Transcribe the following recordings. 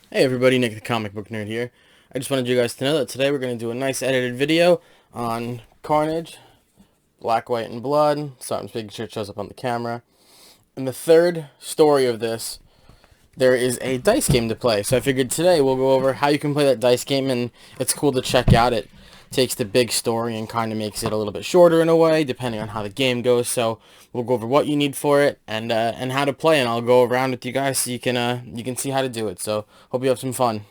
Hey everybody, Nick the Comic Book Nerd here. I just wanted you guys to know that today we're going to do a nice edited video on Carnage, Black, White, and Blood. So I'm just making sure it shows up on the camera. In the third story of this, there is a dice game to play. So I figured today we'll go over how you can play that dice game, and it's cool to check out. It takes the big story and kind of makes it a little bit shorter in a way, depending on how the game goes. So we'll go over what you need for it and how to play, and I'll go around with you guys so you can see how to do it. So hope you have some fun.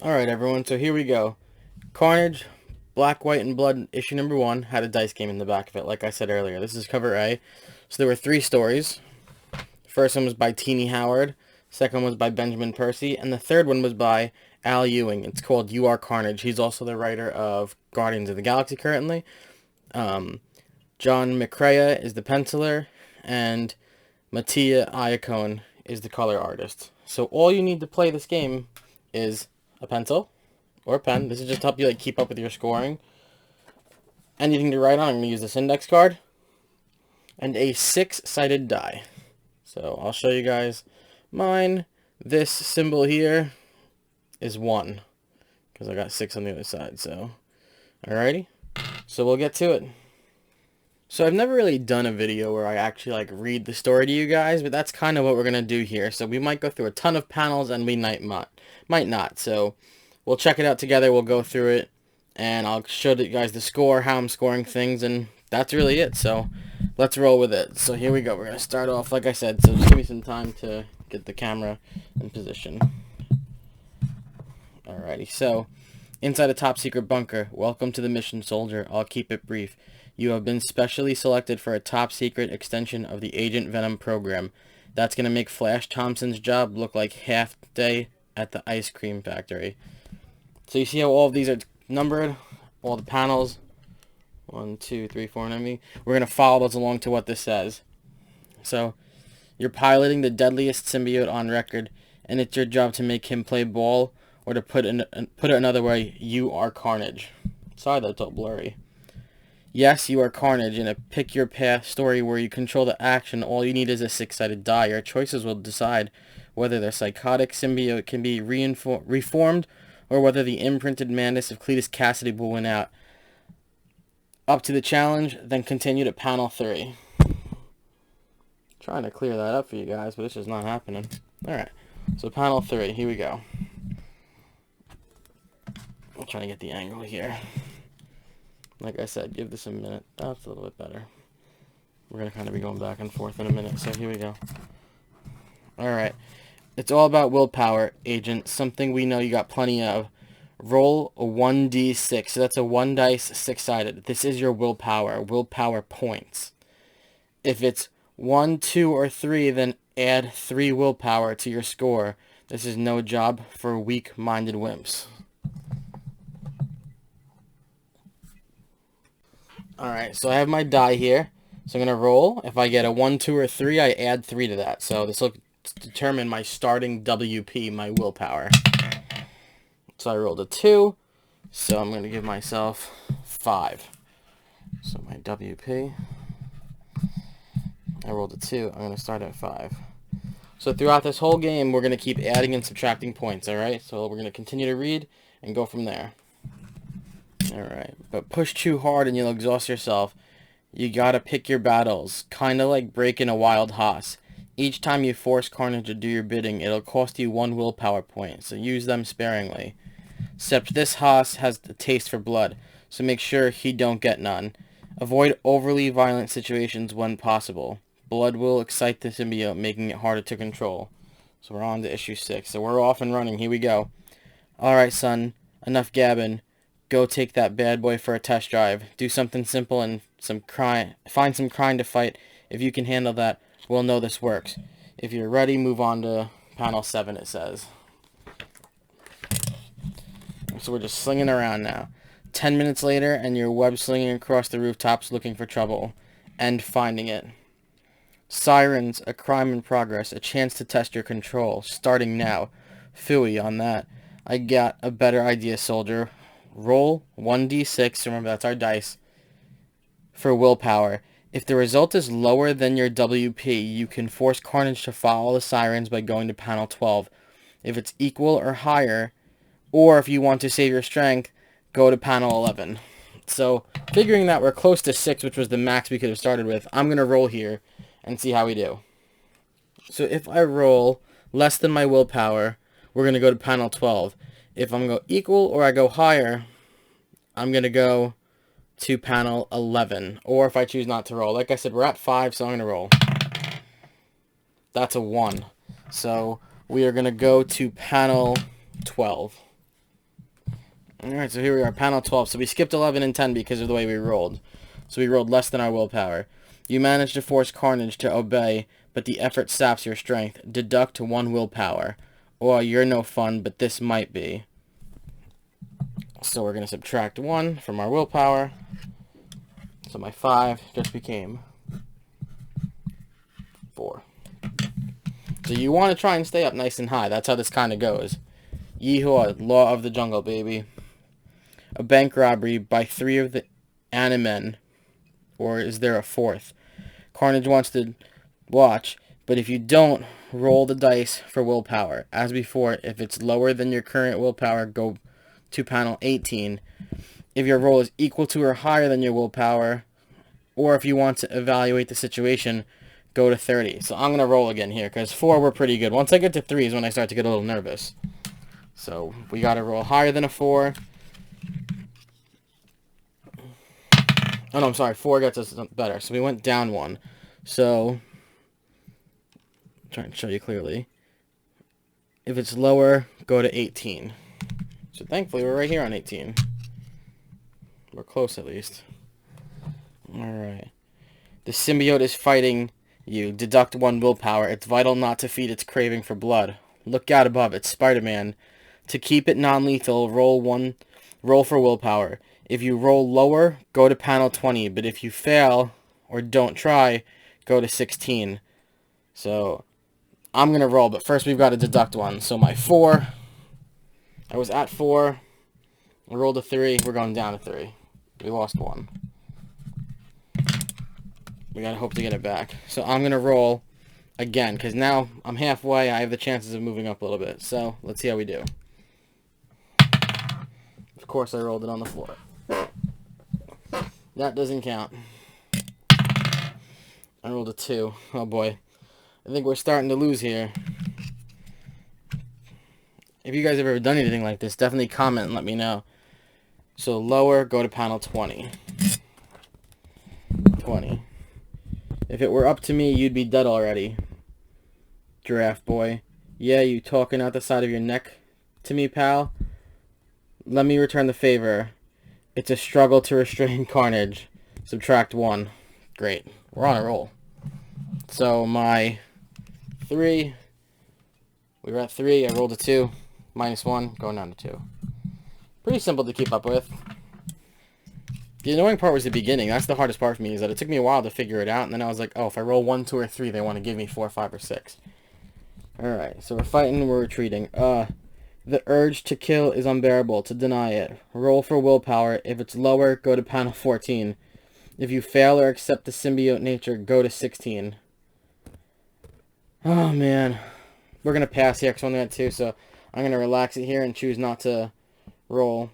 Alright everyone, so here we go. Carnage, Black, White, and Blood, issue number 1, had a dice game in the back of it, like I said earlier. This is cover A. So there were 3 stories. The first one was by Teenie Howard, second one was by Benjamin Percy, and the third one was by Al Ewing. It's called You Are Carnage. He's also the writer of Guardians of the Galaxy currently. John McCrea is the penciler, and Mattia Iacone is the color artist. So all you need to play this game is a pencil or a pen. This is just to help you keep up with your scoring. Anything to write on, I'm going to use this index card. And a 6-sided die. So I'll show you guys mine. This symbol here is 1. Because I got 6 on the other side. So, alrighty. So we'll get to it. So I've never really done a video where I actually read the story to you guys, but that's kind of what we're going to do here. So we might go through a ton of panels and we might not. So we'll check it out together, we'll go through it, and I'll show you guys the score, how I'm scoring things, and that's really it. So let's roll with it. So here we go. We're going to start off, like I said, so just give me some time to get the camera in position. Alrighty, so inside a top secret bunker. Welcome to the mission, soldier. I'll keep it brief. You have been specially selected for a top secret extension of the Agent Venom program. That's going to make Flash Thompson's job look like half day at the ice cream factory. So you see how all of these are numbered? All the panels. 1, 2, 3, 4, and I mean, we're going to follow those along to what this says. So, you're piloting the deadliest symbiote on record, and it's your job to make him play ball, or to put it another way, you are Carnage. Sorry that's all blurry. Yes, you are Carnage in a pick your path story where you control the action. All you need is a 6-sided die. Your choices will decide whether the psychotic symbiote can be reformed or whether the imprinted madness of Cletus Cassidy will win out. Up to the challenge, then continue to panel 3. Trying to clear that up for you guys, but it's just not happening. Alright, so panel 3, here we go. I'm trying to get the angle here. Like I said, give this a minute. That's a little bit better. We're going to kind of be going back and forth in a minute, so here we go. Alright. It's all about willpower, Agent. Something we know you got plenty of. Roll a 1d6. So that's a 1 dice, 6-sided. This is your willpower. Willpower points. If it's 1, 2, or 3, then add 3 willpower to your score. This is no job for weak-minded wimps. Alright, so I have my die here. So I'm going to roll. If I get a 1, 2, or 3, I add 3 to that. So this will determine my starting WP, my willpower. So I rolled a 2. So I'm going to give myself 5. So my WP. I rolled a 2. I'm going to start at 5. So throughout this whole game, we're going to keep adding and subtracting points, alright? So we're going to continue to read and go from there. Alright, but push too hard and you'll exhaust yourself. You gotta pick your battles, kinda like breaking a wild hoss. Each time you force Carnage to do your bidding, it'll cost you 1 willpower point, so use them sparingly. Except this hoss has the taste for blood, so make sure he don't get none. Avoid overly violent situations when possible. Blood will excite the symbiote, making it harder to control. So we're on to issue 6, so we're off and running, here we go. Alright son, enough gabbing. Go take that bad boy for a test drive. Do something simple and find some crime to fight. If you can handle that, we'll know this works. If you're ready, move on to panel 7, it says. So we're just slinging around now. 10 minutes later, and you're web slinging across the rooftops looking for trouble. And finding it. Sirens, a crime in progress, a chance to test your control. Starting now. Phooey on that. I got a better idea, soldier. Roll 1d6, remember that's our dice, for willpower. If the result is lower than your WP, you can force Carnage to follow the sirens by going to panel 12. If it's equal or higher, or if you want to save your strength, go to panel 11. So, figuring that we're close to 6, which was the max we could have started with, I'm going to roll here and see how we do. So if I roll less than my willpower, we're going to go to panel 12. If I'm going to go equal or I go higher, I'm going to go to panel 11. Or if I choose not to roll. Like I said, we're at 5, so I'm going to roll. That's a 1. So we are going to go to panel 12. Alright, so here we are, panel 12. So we skipped 11 and 10 because of the way we rolled. So we rolled less than our willpower. You managed to force Carnage to obey, but the effort saps your strength. Deduct 1 willpower. Or you're no fun, but this might be. So we're going to subtract 1 from our willpower. So my 5 just became 4. So you want to try and stay up nice and high. That's how this kind of goes. Yeehaw, law of the jungle, baby. A bank robbery by 3 of the Animen. Or is there a 4th? Carnage wants to watch, but if you don't, roll the dice for willpower. As before, if it's lower than your current willpower, go to panel 18. If your roll is equal to or higher than your willpower, or if you want to evaluate the situation, go to 30. So I'm going to roll again here, because 4 were pretty good. Once I get to 3 is when I start to get a little nervous. So we got to roll higher than a 4. Oh no, I'm sorry, 4 gets us better. So we went down 1. So, trying to show you clearly. If it's lower, go to 18. So thankfully we're right here on 18. We're close at least. Alright. The symbiote is fighting you. Deduct 1 willpower. It's vital not to feed its craving for blood. Look out above. It's Spider-Man. To keep it non-lethal, roll for willpower. If you roll lower, go to panel 20. But if you fail or don't try, go to 16. So I'm going to roll, but first we've got to deduct 1. So my 4, I was at 4. I rolled a 3. We're going down to 3. We lost 1. We got to hope to get it back. So I'm going to roll again, because now I'm halfway. I have the chances of moving up a little bit. So let's see how we do. Of course I rolled it on the floor. That doesn't count. I rolled a 2. Oh boy. I think we're starting to lose here. If you guys have ever done anything like this, definitely comment and let me know. So lower, go to panel 20. 20. If it were up to me, you'd be dead already. Giraffe boy. Yeah, you talking out the side of your neck to me, pal? Let me return the favor. It's a struggle to restrain Carnage. Subtract 1. Great. We're on a roll. So my 3. We were at 3. I rolled a 2. Minus 1. Going down to 2. Pretty simple to keep up with. The annoying part was the beginning. That's the hardest part for me, is that it took me a while to figure it out. And then I was like, oh, if I roll 1, 2, or 3, they want to give me 4, 5, or 6. Alright, so we're fighting, we're retreating. The urge to kill is unbearable. To deny it. Roll for willpower. If it's lower, go to panel 14. If you fail or accept the symbiote nature, go to 16. Oh, man. We're going to pass here because we're only at 2, so I'm going to relax it here and choose not to roll.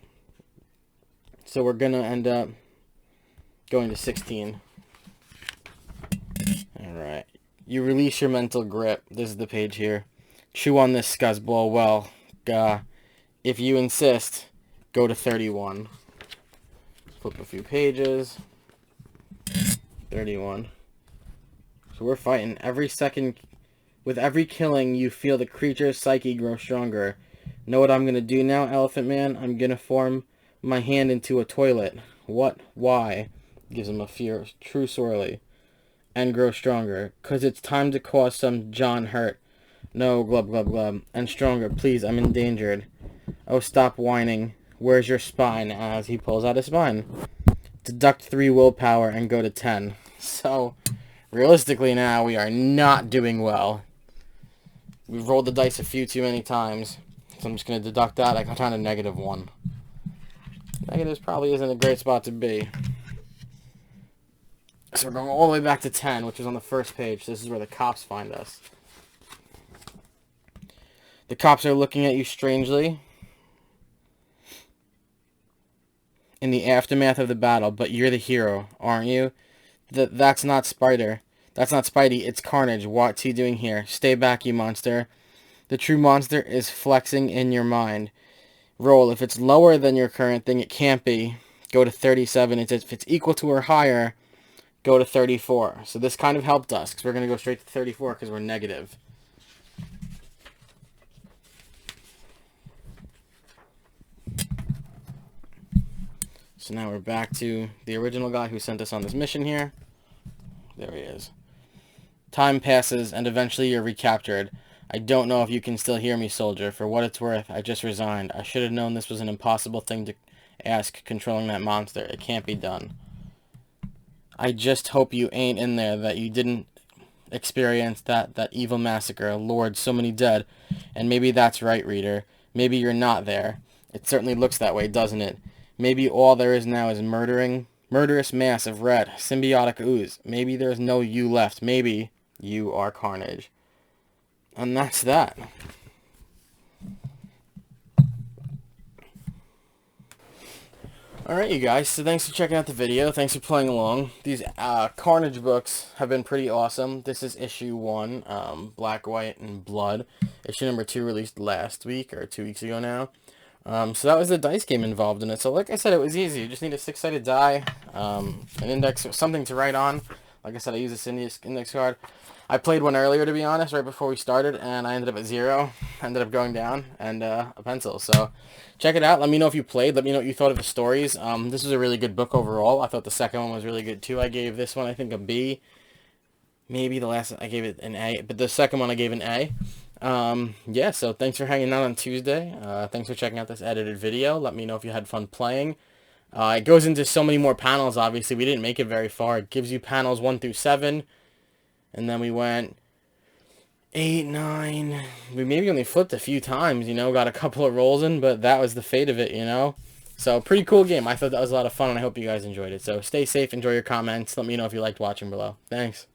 So we're going to end up going to 16. Alright. You release your mental grip. This is the page here. Chew on this, scuzzball. Well, if you insist, go to 31. Flip a few pages. 31. So we're fighting. Every second, with every killing, you feel the creature's psyche grow stronger. Know what I'm going to do now, Elephant Man? I'm going to form my hand into a toilet. What? Why? Gives him a fear. True sorely. And grow stronger. 'Cause it's time to cause some John hurt. No, glub, glub, glub. And stronger, please, I'm endangered. Oh, stop whining. Where's your spine? As he pulls out his spine. Deduct 3 willpower and go to 10. So, realistically now, we are not doing well. We've rolled the dice a few too many times. So I'm just going to deduct that. I got down to -1. Negatives probably isn't a great spot to be. So we're going all the way back to 10, which is on the first page. This is where the cops find us. The cops are looking at you strangely in the aftermath of the battle, but you're the hero, aren't you? That's not Spider. That's not Spidey, it's Carnage. What's he doing here? Stay back, you monster. The true monster is flexing in your mind. Roll. If it's lower than your current thing, it can't be. Go to 37. If it's equal to or higher, go to 34. So this kind of helped us, because we're going to go straight to 34 because we're negative. So now we're back to the original guy who sent us on this mission here. There he is. Time passes, and eventually you're recaptured. I don't know if you can still hear me, soldier. For what it's worth, I just resigned. I should have known this was an impossible thing to ask, controlling that monster. It can't be done. I just hope you ain't in there, that you didn't experience that evil massacre. Lord, so many dead. And maybe that's right, reader. Maybe you're not there. It certainly looks that way, doesn't it? Maybe all there is now is murderous mass of red, symbiotic ooze. Maybe there's no you left. Maybe you are Carnage. And that's that. Alright, you guys, so thanks for checking out the video. Thanks for playing along. These Carnage books have been pretty awesome. This is issue 1, Black, White, and Blood. Issue number 2 released last week, or 2 weeks ago now. So that was the dice game involved in it. So like I said, it was easy. You just need a 6-sided die, an index, something to write on. Like I said, I used this index card. I played one earlier, to be honest, right before we started, and I ended up at 0. Ended up going down, and a pencil. So check it out. Let me know if you played. Let me know what you thought of the stories. This was a really good book overall. I thought the second one was really good, too. I gave this one, I think, a B. Maybe the last I gave it an A, but the second one I gave an A. Yeah, so thanks for hanging out on Tuesday. Thanks for checking out this edited video. Let me know if you had fun playing. It goes into so many more panels, obviously. We didn't make it very far. It gives you panels 1 through 7. And then we went 8, 9. We maybe only flipped a few times, you know. Got a couple of rolls in, but that was the fate of it, you know. So, pretty cool game. I thought that was a lot of fun, and I hope you guys enjoyed it. So, stay safe. Enjoy your comments. Let me know if you liked watching below. Thanks.